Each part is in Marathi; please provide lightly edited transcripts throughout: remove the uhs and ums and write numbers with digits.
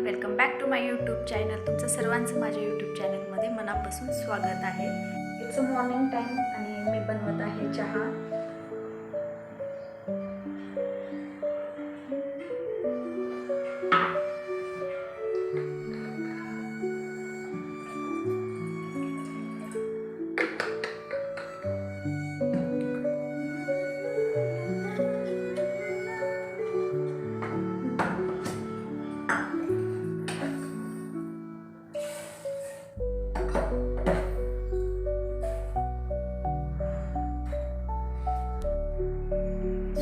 Welcome back to my YouTube channel. तुमचं सर्वांचं माझ्या यूट्यूब चॅनलमध्ये मनापासून स्वागत आहे. इट्स अ मॉर्निंग टाईम आणि मी बनवत आहे चहा.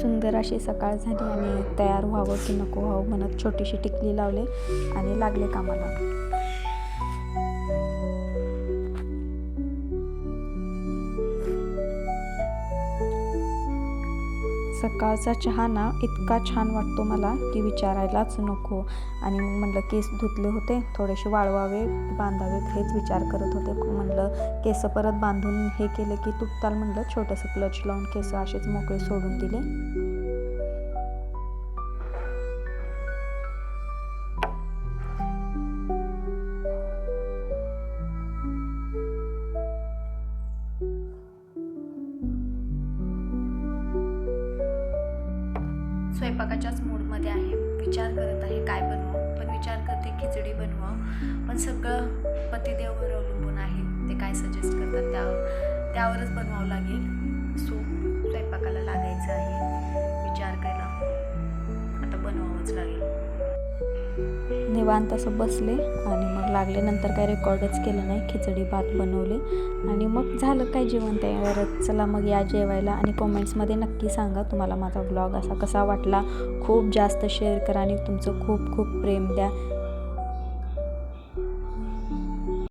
सुंदर अशी सकाळ झाली आणि तयार व्हावं की नको व्हावं म्हणत छोटीशी टिकली लावले आणि लागले कामाला. सकाळचा चहा ना इतका छान वाटतो मला की विचारायलाच नको. आणि मग म्हणलं केस धुतले होते, थोडेसे वाळवावे बांधावेत हेच विचार करत होते. म्हणलं केस परत बांधून हे केलं की तुटताल, म्हणलं छोटंसं क्लच लावून केस असेच मोकळे सोडून दिले. स्वयंपाकाच्याच मूडमध्ये आहे, विचार करत आहे काय बनवावं. पण विचार करते खिचडी बनवावं, पण सगळं पतिदेववर अवलंबून आहे. ते काय सजेस्ट करतात त्यावरच बनवावं लागेल. सो स्वयंपाकाला लागायचं आहे. विचार केला आता बनवावंच लागेल. निवांत असं बसले आणि मग लागले. नंतर काय रेकॉर्डच केलं नाही, खिचडी भात बनवले आणि मग झालं काय जेवण तयार. चला मग या जेवायला. आणि कॉमेंट्समध्ये नक्की सांगा तुम्हाला माझा ब्लॉग असा कसा वाटला. खूप जास्त शेअर करा आणि तुमचं खूप खूप प्रेम द्या.